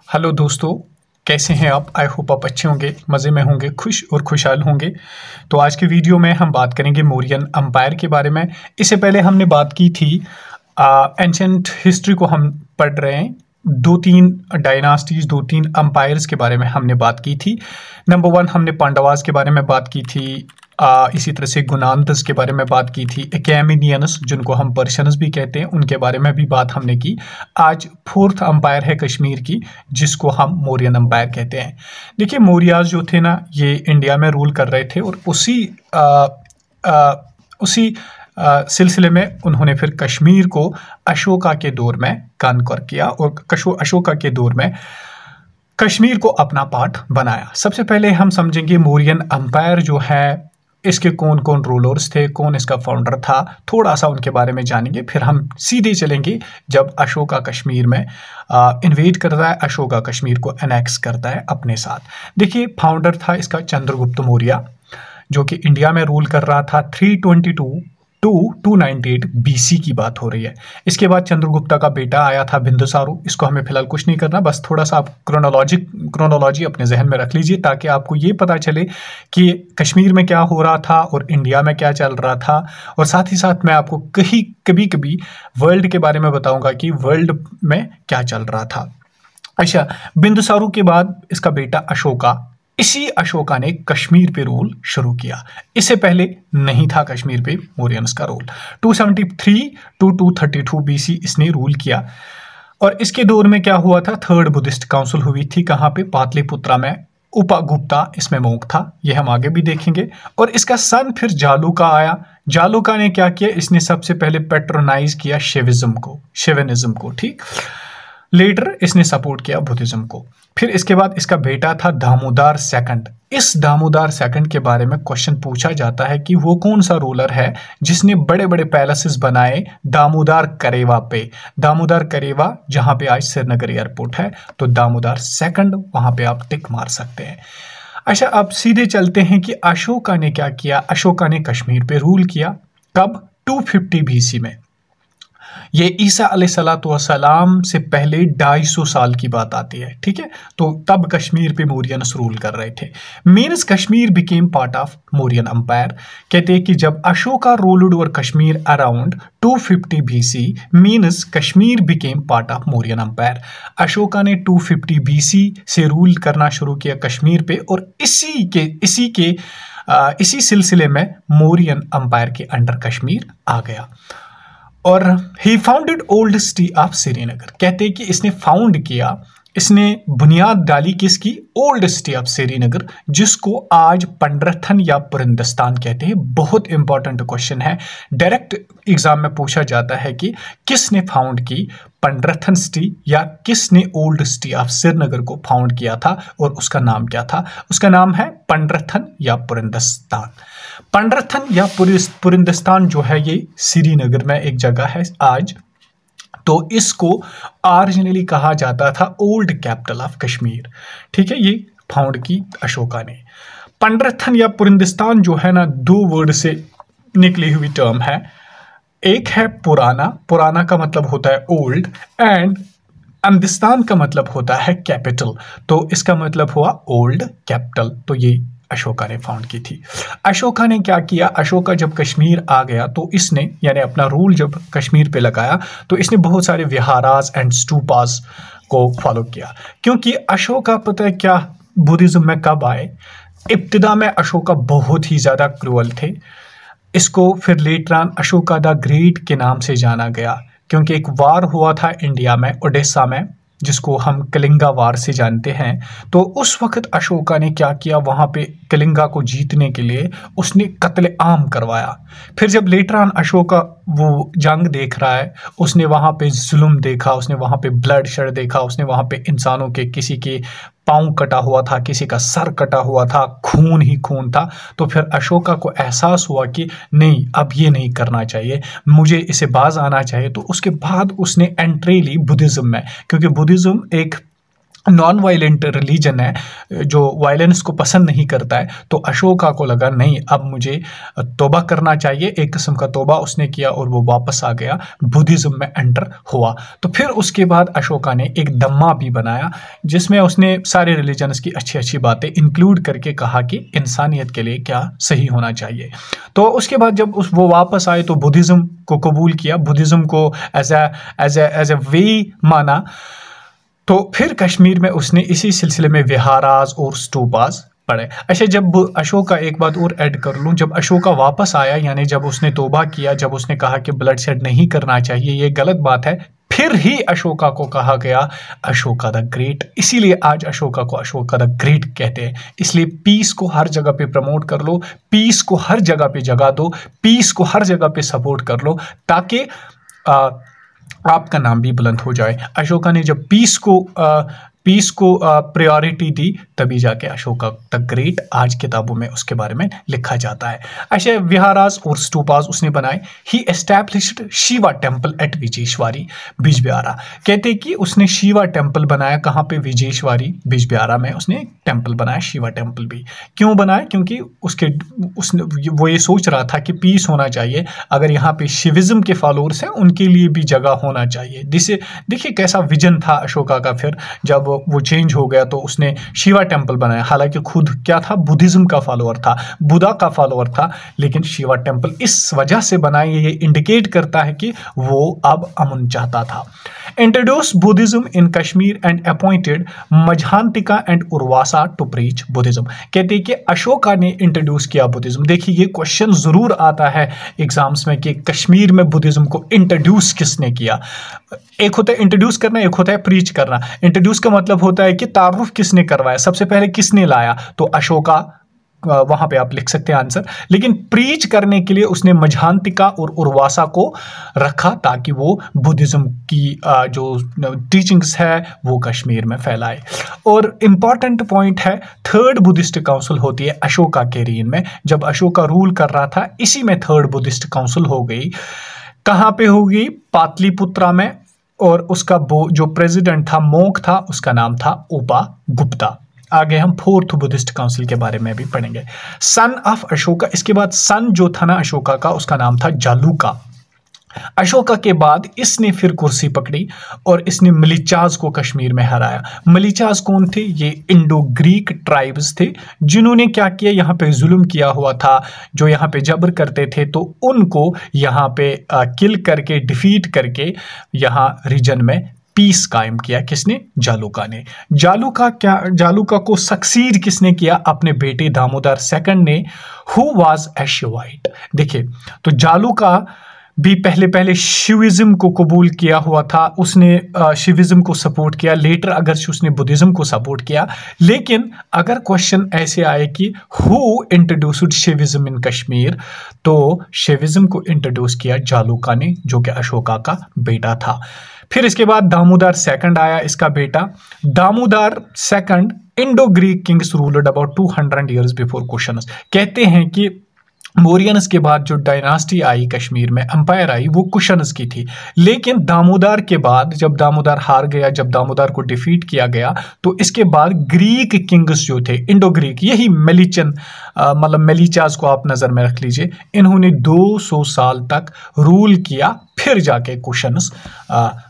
Hello दोस्तों, कैसे हैं आप? आई होप आप अच्छे होंगे, मज़े में होंगे, खुश और खुशहाल होंगे। तो आज के वीडियो में हम बात करेंगे मौर्यन अम्पायर के बारे में। इससे पहले हमने बात की थी एंशंट हिस्ट्री को हम पढ़ रहे हैं। दो तीन डायनास्टीज, दो तीन अम्पायर्स के बारे में हमने बात की थी। नंबर 1 हमने पांडवास के बारे में बात की थी। इसी तरह से गुनानदस के बारे में बात की थी। अकेमेनियनस, जिनको हम पर्शियंस भी कहते हैं, उनके बारे में भी बात हमने की। आज 4th अम्पायर है कश्मीर की, जिसको हम मौर्यन अम्पायर कहते हैं। देखिए, मौर्याज जो थे ना, ये इंडिया में रूल कर रहे थे और उसी सिलसिले में उन्होंने फिर कश्मीर को अशोका के दौर में कॉन्कर किया और अशोका के दौर में कश्मीर को अपना पार्ट बनाया। सबसे पहले हम समझेंगे मौर्यन अम्पायर जो है, इसके कौन कौन रूलर्स थे, कौन इसका फाउंडर था, थोड़ा सा उनके बारे में जानेंगे। फिर हम सीधे चलेंगे जब अशोका कश्मीर में इन्वेड करता है, अशोका कश्मीर को एनेक्स करता है अपने साथ। देखिए, फाउंडर था इसका चंद्रगुप्त मौर्य, जो कि इंडिया में रूल कर रहा था 322 टू 298 BC की बात हो रही है। इसके बाद चंद्रगुप्ता का बेटा आया था बिंदुसारू। इसको हमें फिलहाल कुछ नहीं करना, बस थोड़ा सा आप क्रोनोलॉजी अपने जहन में रख लीजिए, ताकि आपको ये पता चले कि कश्मीर में क्या हो रहा था और इंडिया में क्या चल रहा था। और साथ ही साथ मैं आपको कभी वर्ल्ड के बारे में बताऊंगा कि वर्ल्ड में क्या चल रहा था। अच्छा, बिंदुसारू के बाद इसका बेटा अशोका, इसी अशोका ने कश्मीर पे रूल शुरू किया। इससे पहले नहीं था कश्मीर पे मौर्यंस का रूल। 273 टू 232 BC इसने रूल किया। और इसके दौर में क्या हुआ था, 3rd बुद्धिस्ट काउंसिल हुई थी। कहाँ पे? पाटलिपुत्रा में। उपगुप्ता इसमें मोंक था, ये हम आगे भी देखेंगे। और इसका सन फिर जालूका आया। जालूका ने क्या किया, इसने सबसे पहले पेट्रोनाइज किया शिविनिज्म को, ठीक। लेटर इसने सपोर्ट किया बुद्धिज्म को। फिर इसके बाद इसका बेटा था दामोदर सेकंड। इस दामोदर सेकंड के बारे में क्वेश्चन पूछा जाता है कि वो कौन सा रूलर है जिसने बड़े बड़े पैलेसेस बनाए दामोदर करेवा पे। दामोदर करेवा जहां पे आज श्रीनगर एयरपोर्ट है, तो दामोदर सेकंड वहां पे आप टिक मार सकते हैं। अच्छा, अब सीधे चलते हैं कि अशोका ने क्या किया। अशोका ने कश्मीर पे रूल किया। कब? 250 BC में। ये ईसा अलैहिस्सलाम से पहले 250 साल की बात आती है, ठीक है। तो तब कश्मीर पे मौर्यंस रूल कर रहे थे। Means Kashmir became part of Mauryan empire. कहते हैं कि जब Ashoka ruled over Kashmir around 250 BC, means Kashmir became part of Mauryan empire. Ashoka ने 250 BC से रूल करना शुरू किया कश्मीर पे, और इसी सिलसिले में मौर्यन अम्पायर के अंडर कश्मीर आ गया। और ही founded old city of Srinagar. कहते हैं कि इसने फाउंड किया, इसने बुनियाद डाली किसकी? ओल्ड सिटी ऑफ श्रीनगर, जिसको आज पंड्रथन या पुरंदस्तान कहते हैं। बहुत इंपॉर्टेंट क्वेश्चन है, डायरेक्ट एग्जाम में पूछा जाता है कि किसने फाउंड की पंड्रथन सिटी, या किसने ओल्ड सिटी ऑफ श्रीनगर को फाउंड किया था, और उसका नाम क्या था? उसका नाम है पंड्रथन या पुरंदस्तान। पंड्रथन या पुरंदस्तान जो है, ये श्रीनगर में एक जगह है आज। तो इसको ओरिजिनली कहा जाता था ओल्ड कैपिटल ऑफ कश्मीर, ठीक है। ये फाउंड की अशोका ने। पंड्रथन या पुरंदस्तान जो है ना, 2 वर्ड से निकली हुई टर्म है। एक है पुराना, पुराना का मतलब होता है ओल्ड, एंड अंदिस्तान का मतलब होता है कैपिटल। तो इसका मतलब हुआ ओल्ड कैपिटल। तो ये अशोका ने फाउंड की थी। अशोका ने क्या किया, अशोका जब कश्मीर आ गया तो इसने, यानी अपना रूल जब कश्मीर पे लगाया, तो इसने बहुत सारे विहारास एंड स्टूपास को फॉलो किया। क्योंकि अशोका, पता है क्या, बुद्धिज्म में कब आए? इब्तिदा में अशोका बहुत ही ज़्यादा क्रूअल थे। इसको फिर लेटरान अशोका द ग्रेट के नाम से जाना गया, क्योंकि एक वार हुआ था इंडिया में, ओडिशा में, जिसको हम कलिंगा वार से जानते हैं। तो उस वक्त अशोका ने क्या किया, वहाँ पे कलिंगा को जीतने के लिए उसने कत्ले आम करवाया। फिर जब लेटर ऑन अशोका वो जंग देख रहा है, उसने वहाँ पे जुल्म देखा, उसने वहाँ पे ब्लड शेड देखा, उसने वहाँ पे इंसानों के, किसी के पाँव कटा हुआ था, किसी का सर कटा हुआ था, खून ही खून था। तो फिर अशोका को एहसास हुआ कि नहीं, अब ये नहीं करना चाहिए, मुझे इसे बाज आना चाहिए। तो उसके बाद उसने एंट्री ली बुद्धिज्म में, क्योंकि बुद्धिज्म एक नॉन वायलेंट रिलीजन है, जो वायलेंस को पसंद नहीं करता है, तो अशोका को लगा नहीं, अब मुझे तौबा करना चाहिए। एक किस्म का तौबा उसने किया और वो वापस आ गया, बुद्धिज्म में एंटर हुआ। तो फिर उसके बाद अशोका ने एक धम्मा भी बनाया जिसमें उसने सारे रिलीजन्स की अच्छी अच्छी बातें इंक्लूड करके कहा कि इंसानियत के लिए क्या सही होना चाहिए। तो उसके बाद जब वो वापस आए तो बुद्धिज्म को कबूल किया, बुद्धिज्म को एज ए वे माना। तो फिर कश्मीर में उसने इसी सिलसिले में विहाराज और स्तूपाज पढ़े। अच्छा, जब अशोका, एक बात और ऐड कर लूँ, जब अशोका वापस आया, यानी जब उसने तौबा किया, जब उसने कहा कि ब्लड शेड नहीं करना चाहिए, ये गलत बात है, फिर ही अशोका को कहा गया अशोका द ग्रेट। इसीलिए आज अशोका को अशोका द ग्रेट कहते हैं। इसलिए पीस को हर जगह पे प्रमोट कर लो, पीस को हर जगह पे जगह दो, पीस को हर जगह पे सपोर्ट कर लो, ताकि आपका नाम भी बुलंद हो जाए। अशोका ने जब पीस को प्रायोरिटी दी, तभी जाके अशोका द ग्रेट आज किताबों में उसके बारे में लिखा जाता है। अच्छा, विहारास और स्तूपास उसने बनाए। He established Shiva temple at Vijeshwari Bijbehara. कहते कि उसने शिवा टेम्पल बनाया। कहाँ पे? विजेश्वरी बिजबिहारा में उसने टेम्पल बनाया, शिवा टेम्पल भी। क्यों बनाया? क्योंकि उसने वो ये सोच रहा था कि पीस होना चाहिए, अगर यहाँ पे शिविज्म के फॉलोअर्स हैं उनके लिए भी जगह होना चाहिए। देखिए कैसा विजन था अशोका का। फिर जब वो चेंज हो गया तो उसने शिवा टेम्पल बनाया। हालांकि खुद क्या था? बुद्धिज्म का फॉलोअर था, बुद्धा का फॉलोअर था, लेकिन शिवा टेम्पल इस वजह से बनाया, ये इंडिकेट करता है कि वो अब अमन चाहता था। Introduce Buddhism in Kashmir and appointed Majjhantika and Urvasa to preach Buddhism. कहते हैं कि अशोका ने इंट्रोड्यूस किया बुद्धिज्म। देखिए ये क्वेश्चन जरूर आता है एग्जाम्स में कि कश्मीर में बुद्धिज्म को इंट्रोड्यूस किसने किया। एक होता है इंट्रोड्यूस करना, एक होता है प्रीच करना। इंट्रोड्यूस का मतलब होता है कि तारुफ किसने करवाया, सबसे पहले किसने लाया, तो अशोका, वहां पे आप लिख सकते हैं आंसर। लेकिन प्रीच करने के लिए उसने मझांतिका और उर्वासा को रखा ताकि वो बुद्धिज्म की जो टीचिंग्स है वो कश्मीर में फैलाए। और इम्पॉर्टेंट पॉइंट है, थर्ड बुद्धिस्ट काउंसिल होती है अशोका के रीन में। जब अशोका रूल कर रहा था, इसी में थर्ड बुद्धिस्ट काउंसिल हो गई। कहाँ पे होगी? पाटलिपुत्रा में। और उसका जो प्रेसिडेंट था, मोंक था, उसका नाम था उपा गुप्ता। आगे हम फोर्थ बुद्धिस्ट काउंसिल के बारे में भी पढ़ेंगे। सन ऑफ अशोका, इसके बाद सन जो था ना अशोका का, उसका नाम था जालूका। अशोका के बाद इसने फिर कुर्सी पकड़ी और इसने मलिचाज को कश्मीर में हराया। मलिचाज कौन थे? ये इंडो ग्रीक ट्राइब्स थे जिन्होंने क्या किया, यहाँ पे जुल्म किया हुआ था, जो यहाँ पे जबर करते थे, तो उनको यहाँ पे किल करके, डिफीट करके यहाँ रीजन में पीस कायम किया। किसने? जालूका ने। जालूका को सक्सीड किसने किया? अपने बेटे दामोदर सेकंड ने, हु वाज एशियोवाइट। देखिए, तो जालूका भी पहले शिविज्म को कबूल किया हुआ था, उसने शिविज्म को सपोर्ट किया। लेटर अगर उसने बुद्धिज्म को सपोर्ट किया। लेकिन अगर क्वेश्चन ऐसे आए कि हु इंट्रोड्यूस्ड शिविज्म इन कश्मीर, तो शिविज्म को इंट्रोड्यूस किया जालूका ने, जो कि अशोका का बेटा था। फिर इसके बाद दामोदर सेकंड आया, इसका बेटा। Damodar second Indo Greek kings ruled about 200 years before cushions. कहते हैं कि मौर्यंस के बाद जो डायनास्टी आई कश्मीर में, एम्पायर आई, वो कुशन्स की थी। लेकिन दामोदर के बाद, जब दामोदर हार गया, जब दामोदर को डिफीट किया गया, तो इसके बाद ग्रीक किंग्स जो थे, इंडो ग्रीक, यही मेलिचन, मतलब मेलिचाज को आप नजर में रख लीजिए, इन्होंने 200 साल तक रूल किया। फिर जाके कुशन्स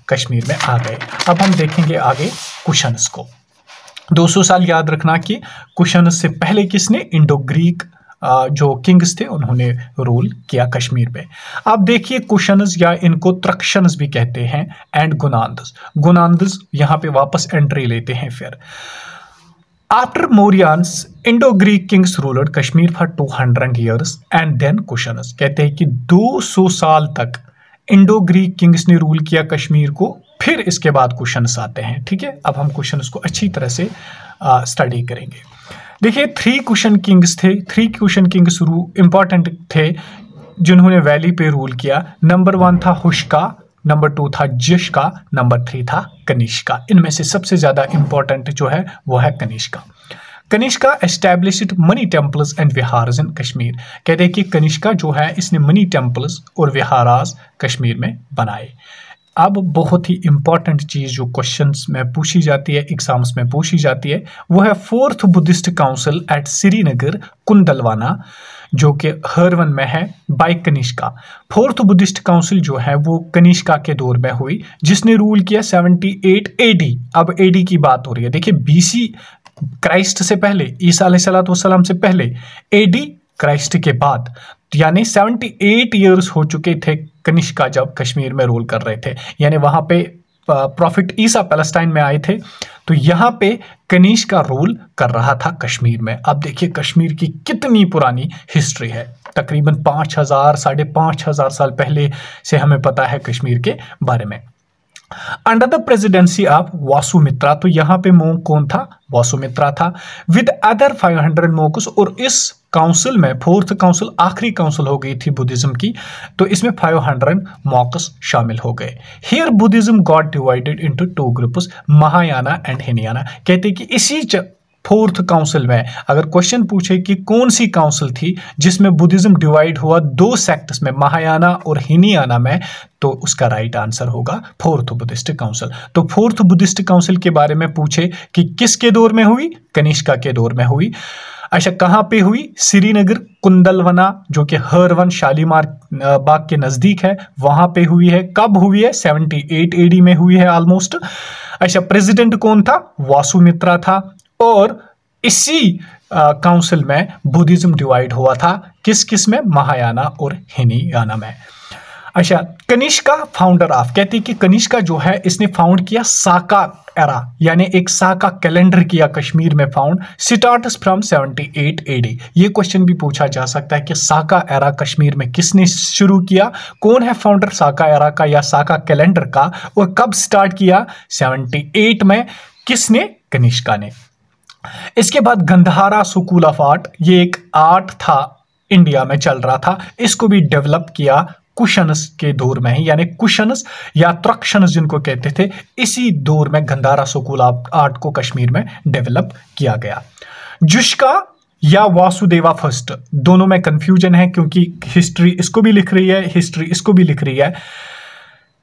कश्मीर में आ गए। अब हम देखेंगे आगे कुशन्स को। 200 साल याद रखना कि कुशन्स से पहले किसने? इंडो ग्रीक जो किंग्स थे उन्होंने रूल किया कश्मीर पे। आप देखिए कुशन्स, या इनको त्रक्षन्स भी कहते हैं, एंड गुनांदस यहाँ पे वापस एंट्री लेते हैं। फिर after Mauryans Indo Greek kings ruled Kashmir for 200 years and then Kushans. कहते हैं कि 200 साल तक इंडो ग्रीक किंग्स ने रूल किया कश्मीर को, फिर इसके बाद कुशन्स आते हैं। ठीक है, अब हम कुशन्स को अच्छी तरह से स्टडी करेंगे। देखिए 3 कुशन किंग्स थे। 3 कुशन किंग्स इंपॉर्टेंट थे जिन्होंने वैली पे रूल किया। नंबर 1 था हुशका, नंबर 2 था जशका, नंबर 3 था कनिष्का। इनमें से सबसे ज्यादा इंपॉर्टेंट जो है वो है Kanishka. Kanishka established many temples and viharas in Kashmir. कहते हैं कि कनिष्का जो है इसने मनी टेम्पल्स और विहारास कश्मीर में बनाए। अब बहुत ही इंपॉर्टेंट चीज जो क्वेश्चंस में पूछी जाती है, एग्जाम्स में पूछी जाती है, वो है fourth Buddhist council at Srinagar Kundalvana, जो कि हरवन में है, by Kanishka. Fourth Buddhist council जो है वो कनिष्का के दौर में हुई, जिसने रूल किया 78 एडी। अब एडी की बात हो रही है, देखिए बीसी क्राइस्ट से पहले, ईसा अलैहिस्सलाम से पहले, एडी क्राइस्ट के बाद, यानी 78 ईयर्स हो चुके थे कनिष्का जब कश्मीर में रूल कर रहे थे। यानी वहां पे प्रॉफिट ईसा पैलेस्टाइन में आए थे, तो यहाँ पे कनिष्का रूल कर रहा था कश्मीर में। अब देखिए कश्मीर की कितनी पुरानी हिस्ट्री है, तकरीबन 5000 5,500 साल पहले से हमें पता है कश्मीर के बारे में। Under the presidency of Vasumitra, तो यहाँ पे मोंक कौन था? वासुमित्रा था, विद अदर 500 मोंक्स। और इस काउंसिल में, फोर्थ काउंसिल आखिरी काउंसिल हो गई थी बुद्धिज्म की, तो इसमें 500 मोंक्स शामिल हो गए। Here Buddhism got divided into 2 groups, Mahayana and Hinayana. कहते कि इसी फोर्थ काउंसिल में अगर क्वेश्चन पूछे कि कौन सी काउंसिल थी जिसमें बुद्धिज्म डिवाइड हुआ 2 सेक्ट्स में, महायाना और हिनयाना में, तो उसका राइट आंसर होगा फोर्थ बुद्धिस्ट काउंसिल। तो फोर्थ बुद्धिस्ट काउंसिल के बारे में पूछे कि किसके दौर में हुई? कनिष्का के दौर में हुई। अच्छा, कहां पे हुई? श्रीनगर कुंदलवना, जो कि हरवन शालीमार बाग के नजदीक है, वहां पे हुई है। कब हुई है? 78 एडी में हुई है ऑलमोस्ट। अच्छा, प्रेसिडेंट कौन था? वासुमित्रा था। और इसी काउंसिल में बुद्धिज्म डिवाइड हुआ था, किस किस में? महायाना और हिनयाना में। अच्छा, कनिष्का फाउंडर ऑफ, कहती है कि कनिष्का जो है इसने फाउंड किया साका एरा, यानी एक साका कैलेंडर किया कश्मीर में फाउंड, स्टार्ट्स फ्रॉम 78 एडी। ये क्वेश्चन भी पूछा जा सकता है कि साका एरा कश्मीर में किसने शुरू किया? कौन है फाउंडर साका एरा का या साका कैलेंडर का, और कब स्टार्ट किया? 78 में। किसने? कनिष्का ने। इसके बाद गंधारा स्कूल ऑफ आर्ट, ये एक आर्ट था, इंडिया में चल रहा था, इसको भी डेवलप किया कुशन्स के दौर में ही, यानी कुशन्स या त्रक्षन्स जिनको कहते थे, इसी दौर में गंधारा स्कूल ऑफ आर्ट को कश्मीर में डेवलप किया गया। जुष्का या वासुदेवा फर्स्ट, दोनों में कंफ्यूजन है क्योंकि हिस्ट्री इसको भी लिख रही है, हिस्ट्री इसको भी लिख रही है।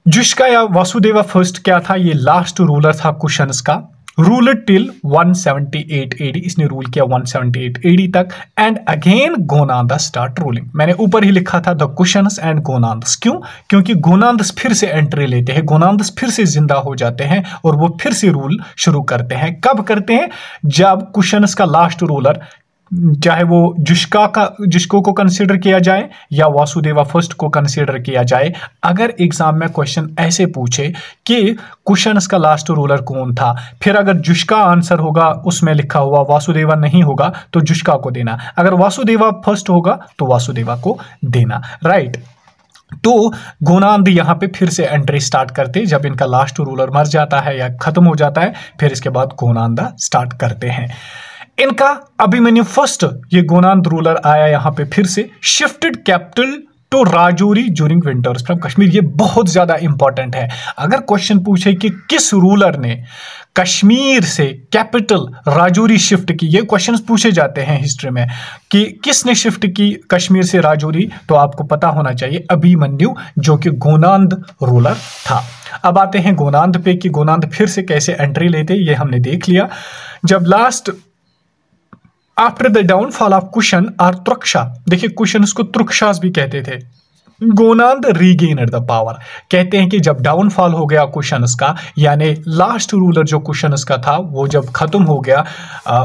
जुष्का या वासुदेवा फर्स्ट क्या था? ये लास्ट रूलर था कुशन्स का, रूलर टिल 178 एडी, इसने रूल किया 178 एडी तक। एंड अगेन गोनांदा स्टार्ट रूलिंग, मैंने ऊपर ही लिखा था द कुशन्स एंड गोनांदस। क्यों? क्योंकि गोनांदस फिर से एंट्री लेते हैं, गोनांदस फिर से जिंदा हो जाते हैं और वो फिर से रूल शुरू करते हैं। कब करते हैं? जब कुशन्स का लास्ट रूलर, चाहे वो जुष्को को कंसीडर किया जाए या वासुदेवा फर्स्ट को कंसीडर किया जाए, अगर एग्जाम में क्वेश्चन ऐसे पूछे कि कुशन्स का लास्ट रूलर कौन था, फिर अगर जुष्का आंसर होगा, उसमें लिखा हुआ वासुदेवा नहीं होगा तो जुष्का को देना, अगर वासुदेवा फर्स्ट होगा तो वासुदेवा को देना, राइट। तो गोनांद यहाँ पे फिर से एंट्री स्टार्ट करते, जब इनका लास्ट रूलर मर जाता है या खत्म हो जाता है, फिर इसके बाद गोनांदा स्टार्ट करते हैं। इनका अभिमन्यु फर्स्ट, ये गोनांद रूलर आया यहाँ पे फिर से, shifted capital to Rajouri during winters from Kashmir. ये बहुत ज्यादा इंपॉर्टेंट है। अगर क्वेश्चन पूछे कि किस रूलर ने कश्मीर से कैपिटल राजौरी शिफ्ट की, ये क्वेश्चंस पूछे जाते हैं हिस्ट्री में कि किसने शिफ्ट की कश्मीर से राजौरी, तो आपको पता होना चाहिए अभिमन्यु, जो कि गोनांद रूलर था। अब आते हैं गोनांद पे कि गोनांद फिर से कैसे एंट्री लेते, ये हमने देख लिया। जब last after the downfall of cushion और त्रक्षा, देखिए कुशन को त्रुक्षास भी कहते थे, गोनांद रीगेनड द पावर। कहते हैं कि जब डाउनफॉल हो गया कुशन्स का, यानी लास्ट रूलर जो कुशन्स का था वो जब खत्म हो गया,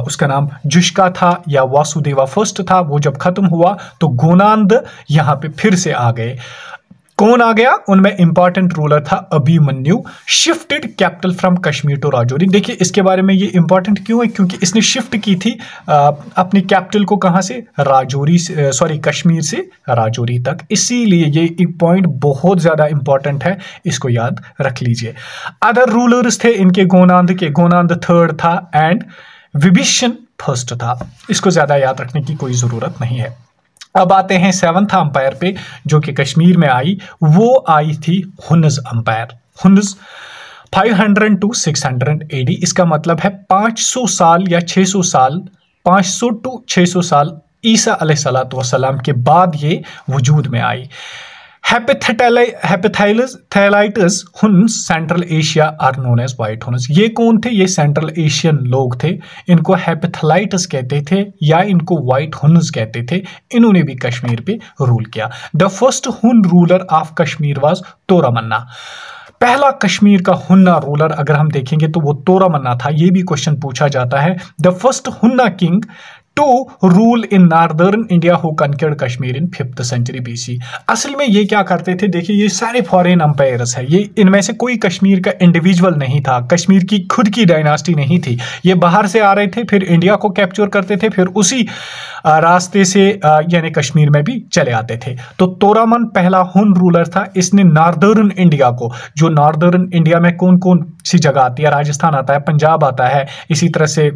उसका नाम जुष्का था या वासुदेवा फर्स्ट था, वो जब खत्म हुआ तो गोनांद यहाँ पे फिर से आ गए। कौन आ गया? उनमें इंपॉर्टेंट रूलर था Abhimanyu, shifted capital from Kashmir to Rajouri. देखिए इसके बारे में ये इंपॉर्टेंट क्यों है, क्योंकि इसने शिफ्ट की थी अपनी कैपिटल को, कहां से? राजौरी से, सॉरी कश्मीर से राजौरी तक। इसीलिए ये एक पॉइंट बहुत ज्यादा इंपॉर्टेंट है, इसको याद रख लीजिए। अदर रूलर्स थे इनके गोनांद के, गोनांद थर्ड था एंड विभीषण फर्स्ट था। इसको ज्यादा याद रखने की कोई जरूरत नहीं है। अब आते हैं 7th अंपायर पे, जो कि कश्मीर में आई, वो आई थी हुन्नस अंपायर। हुन्नस 500 to 600 एडी, इसका मतलब है 500 साल या 600 साल, 500 to 600 साल ईसा अलैहिस्सलातु वस्सलाम के बाद ये वजूद में आई। Hephthalites Huns central Asia are known as white Huns. ये कौन थे? ये सेंट्रल एशियन लोग थे। इनको हेपेथाइटिस कहते थे या इनको व्हाइट हुन्स कहते थे। इन्होंने भी कश्मीर पे रूल किया। द फर्स्ट हुन रूलर ऑफ कश्मीर वाज तोरामन्ना। पहला कश्मीर का हुन्ना रूलर अगर हम देखेंगे तो वो तोरामन्ना था। ये भी क्वेश्चन पूछा जाता है। The first Huna king to rule in northern India who conquered Kashmir in 5th century BC। असल में ये क्या करते थे? देखिए, ये सारे फॉरेन अंपायर्स है। ये इनमें से कोई कश्मीर का इंडिविजुअल नहीं था। कश्मीर की खुद की डायनास्टी नहीं थी। ये बाहर से आ रहे थे, फिर इंडिया को कैप्चर करते थे, फिर उसी रास्ते से यानी कश्मीर में भी चले आते थे। तो तोरामन पहला हुन रूलर था। इसने नॉर्दर्न इंडिया को, जो नॉर्दर्न इंडिया में कौन कौन सी जगह आती है, राजस्थान आता है, पंजाब आता है, इसी तरह से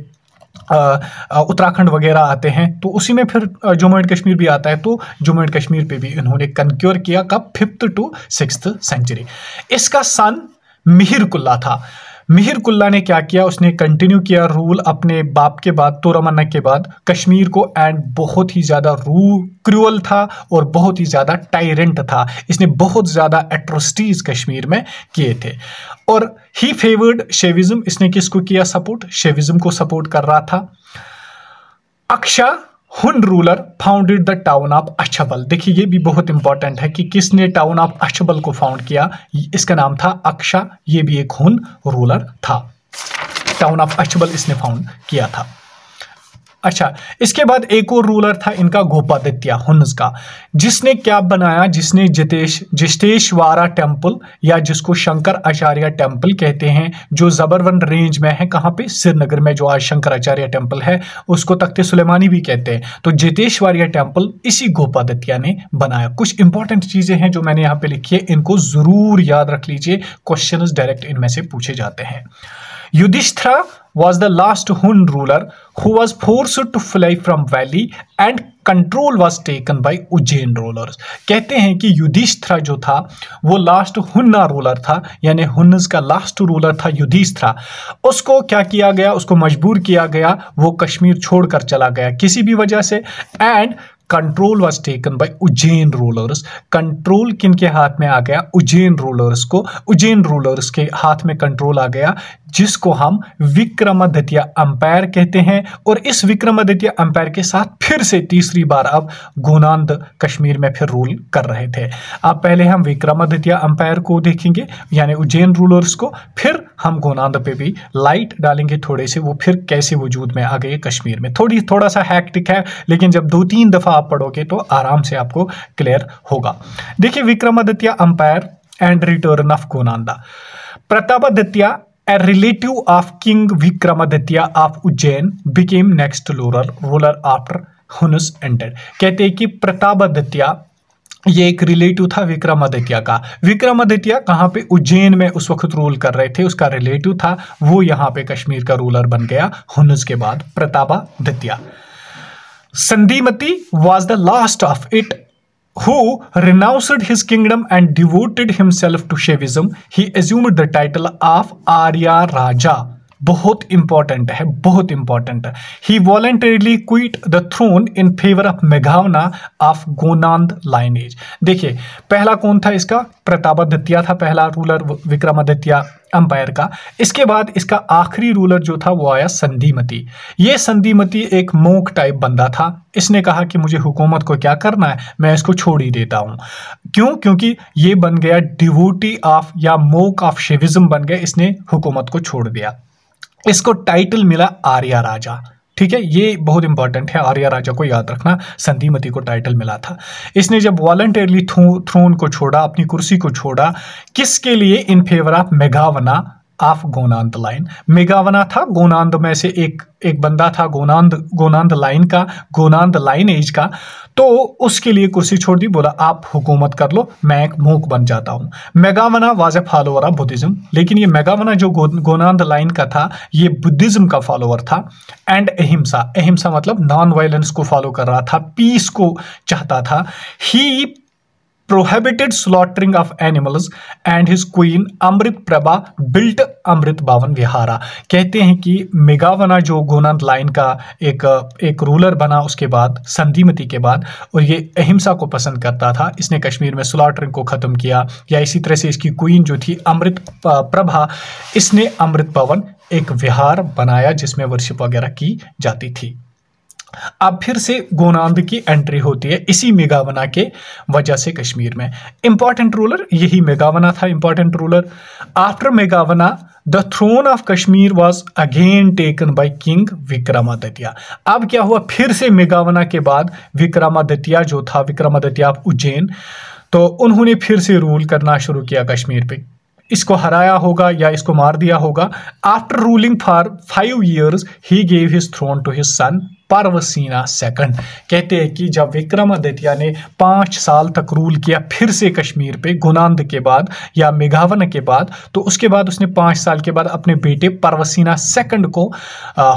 उत्तराखंड वगैरह आते हैं, तो उसी में फिर जम्मू एंड कश्मीर भी आता है। तो जम्मू एंड कश्मीर पे भी इन्होंने कनक्योर किया। कब? 5th to 6th century. इसका सन मिहिर कुल्ला था। मिहिर कुल्ला ने क्या किया? उसने कंटिन्यू किया रूल अपने बाप के बाद, तोरामन्ना के बाद, कश्मीर को। एंड बहुत ही ज्यादा क्रूअल था और बहुत ही ज्यादा टायरेंट था। इसने बहुत ज्यादा एट्रोसिटीज कश्मीर में किए थे। और ही फेवर्ड शेविज्म। इसने किसको किया सपोर्ट? शेविज्म को सपोर्ट कर रहा था। Aksha Hun ruler founded the town of Achabal. देखिए, ये भी बहुत इंपॉर्टेंट है कि किसने टाउन ऑफ अछबल को फाउंड किया। इसका नाम था अक्षा। ये भी एक हुन रूलर था। टाउन ऑफ अछबल इसने फाउंड किया था। अच्छा, इसके बाद एक और रूलर था इनका, गोपादित्य हुन्स का, जिसने क्या बनाया? जिसने जितेश्वरा टेम्पल, या जिसको शंकर आचार्य टेम्पल कहते हैं, जो जबरवन रेंज में है। कहाँ पे? श्रीनगर में, जो आज शंकराचार्य टेम्पल है, उसको तख्ते सुलेमानी भी कहते हैं। तो जितेश्वरिया टेम्पल इसी गोपादित्य ने बनाया। कुछ इंपॉर्टेंट चीजें हैं जो मैंने यहाँ पे लिखी है, इनको जरूर याद रख लीजिए। क्वेश्चंस डायरेक्ट इनमें से पूछे जाते हैं। Yudhishthira was the last Hun ruler who was forced to fly from valley and control was taken by Ujjain rulers। कहते हैं कि युधिष्ठिरा जो था वो लास्ट हुन्ना रूलर था, यानी हुन्नस का लास्ट रूलर था युधिष्ठिरा। उसको क्या किया गया? उसको मजबूर किया गया, वो कश्मीर छोड़कर चला गया किसी भी वजह से। And control was taken by Ujjain rulers. Control किनके हाथ में आ गया? उज्जैन रूलर्स को। उज्जैन रूलर्स के हाथ में कंट्रोल आ गया, जिसको हम विक्रमादित्य अंपायर कहते हैं। और इस विक्रमादित्य अंपायर के साथ फिर से तीसरी बार अब गोनांद कश्मीर में फिर रूल कर रहे थे। अब पहले हम विक्रमादित्य अंपायर को देखेंगे, यानी उज्जैन रूलर्स को, फिर हम गोनांद पे भी लाइट डालेंगे थोड़े से, वो फिर कैसे वजूद में आ गए कश्मीर में। थोड़ा सा हैक्टिक है, लेकिन जब 2-3 दफा आप पढ़ोगे तो आराम से आपको क्लियर होगा। देखिए, Vikramaditya empire and return of Gonanda. Pratapaditya, a relative of King Vikramaditya of Ujjain, became next ruler after Hunus ended। कहते हैं कि प्रतापादित्य ये एक रिलेटिव था विक्रमादित्य का। विक्रमादित्य कहाँ पे? उज्जैन में उस वक्त रूल कर रहे थे, उसका रिलेटिव था, वो यहाँ पे कश्मीर का रूलर बन गया हुनुस के बाद, Pratapaditya. संधिमति was the last of it who renounced his kingdom and devoted himself to Shaivism। He assumed the title of Arya Raja। बहुत इंपॉर्टेंट है, बहुत इंपॉर्टेंट है। He voluntarily quit the throne in favour of मेघावना of Gonanda lineage. देखिए, पहला कौन था इसका? प्रतापादित्य था पहला रूलर विक्रमादित्य अंपायर का। इसके बाद इसका आखिरी रूलर जो था वो आया संधिमति। ये संधिमति एक मोक टाइप बंदा था। इसने कहा कि मुझे हुकूमत को क्या करना है, मैं इसको छोड़ ही देता हूं। क्यों? क्योंकि ये बन गया डिवोटी ऑफ या मोक ऑफ शिविज्म बन गया, इसने हुकूमत को छोड़ दिया। इसको टाइटल मिला आर्या राजा। ठीक है, ये बहुत इंपॉर्टेंट है, आर्या राजा को याद रखना। संधिमति को टाइटल मिला था। इसने जब वॉलंटरली थ्रोन को छोड़ा, अपनी कुर्सी को छोड़ा, किसके लिए? इन फेवर ऑफ मेघावना ऑफ गोनांद लाइन। मेघावना था गोनांद में से एक बंदा था, गोनांद लाइन का, गोनांद लाइन एज का। तो उसके लिए कुर्सी छोड़ दी, बोला आप हुकूमत कर लो, मैं एक मूक बन जाता हूं। मेघावना was a follower of Buddhism. लेकिन ये मेघावना जो गोनांद लाइन का था, ये बुद्धिज्म का फॉलोअर था। एंड अहिंसा मतलब नॉन वायलेंस को फॉलो कर रहा था, पीस को चाहता था। ही prohibited slaughtering of animals and his queen Amrit Prabha built अमृत भवन विहारा। कहते हैं कि मेघावना जो गोनांद लाइन का एक रूलर बना उसके बाद, संधिमति के बाद, और ये अहिंसा को पसंद करता था, इसने कश्मीर में स्लॉटरिंग को ख़त्म किया। या इसी तरह से इसकी क्वीन जो थी अमृत प्रभा, इसने अमृत भवन एक विहार बनाया जिसमें वर्शिप वगैरह की जाती थी। अब फिर से गोनांद की एंट्री होती है इसी मेघावना के वजह से कश्मीर में। इंपॉर्टेंट रूलर यही मेघावना था, इंपॉर्टेंट रूलर। आफ्टर मेघावना the throne of Kashmir was again taken by king Vikramaditya. अब क्या हुआ, फिर से मेघावना के बाद विक्रमादित्य जो था, विक्रमादित्य ऑफ उज्जैन, तो उन्होंने फिर से रूल करना शुरू किया कश्मीर पे। इसको हराया होगा या इसको मार दिया होगा। After ruling for 5 years he gave his throne to his son Pravarasena second. कहते हैं कि जब विक्रमादित्य ने 5 साल तक रूल किया फिर से कश्मीर पे गोनांद के बाद या मेघावना के बाद, तो उसके बाद उसने 5 साल के बाद अपने बेटे परवसीना सेकंड को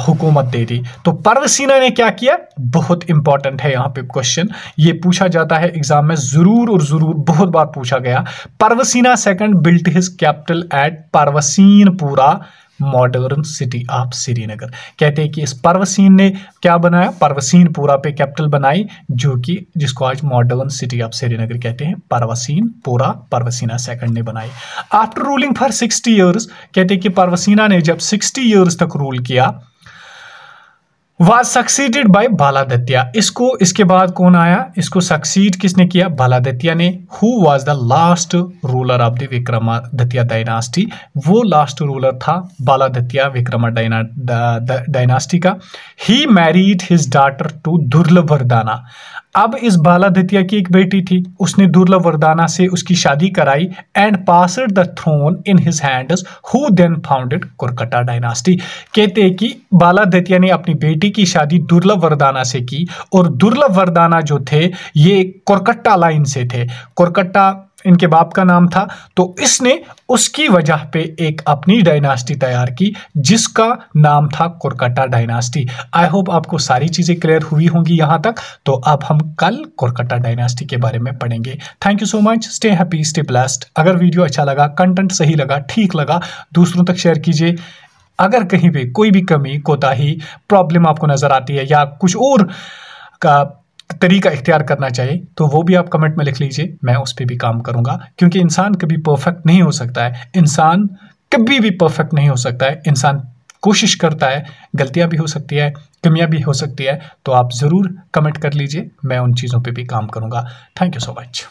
हुकूमत दे दी। तो परवसीना ने क्या किया, बहुत इंपॉर्टेंट है यहाँ पे क्वेश्चन, ये पूछा जाता है एग्जाम में जरूर और जरूर, बहुत बार पूछा गया। Pravarasena second built his capital at Pravarasenapura modern city of Srinagar. कहते हैं कि इस परवसीन ने क्या बनाया, परवसीनपुरा पे कैपिटल बनाई, जो कि जिसको आज मॉडर्न सिटी ऑफ श्रीनगर कहते हैं। परवसीनपुरा परवसीना सेकंड ने बनाई। आफ्टर रूलिंग फॉर 60 years, कहते हैं कि परवसीना ने जब 60 years तक रूल किया, was succeeded by बालादित्य। इसके बाद कौन आया, इसको सक्सीड किसने किया, बालादित्य ने। who was the last ruler of the Vikramaditya dynasty, वो लास्ट रूलर था बालादित्य विक्रमादित्य डायनास्टी का। he married his daughter to दुर्लभवर्धना। अब इस बालादित्य की एक बेटी थी, उसने दुर्लभवर्धना से उसकी शादी कराई। And passed the throne in his hands who then founded Kolkata dynasty. कहते हैं कि बालादित्य ने अपनी बेटी की शादी दुर्लभवर्धना से की, और दुर्लभवर्धना जो थे ये कोलकाता लाइन से थे, कोलकाता इनके बाप का नाम था, तो इसने उसकी वजह पे एक अपनी डायनास्टी तैयार की जिसका नाम था कोलकाता डायनास्टी। आई होप आपको सारी चीजें क्लियर हुई होंगी यहाँ तक। तो अब हम कल कोलकाता डायनास्टी के बारे में पढ़ेंगे। Thank you so much, stay happy, stay blessed. अगर वीडियो अच्छा लगा, कंटेंट सही लगा, ठीक लगा, दूसरों तक शेयर कीजिए। अगर कहीं पे कोई भी कमी, कोताही, प्रॉब्लम आपको नजर आती है या कुछ और का तरीका इख्तियार करना चाहिए, तो वो भी आप कमेंट में लिख लीजिए, मैं उस पर भी काम करूंगा। क्योंकि इंसान कभी परफेक्ट नहीं हो सकता है, इंसान कभी भी परफेक्ट नहीं हो सकता है। इंसान कोशिश करता है, गलतियां भी हो सकती है, कमियां भी हो सकती है। तो आप ज़रूर कमेंट कर लीजिए, मैं उन चीज़ों पे भी काम करूंगा। Thank you so much.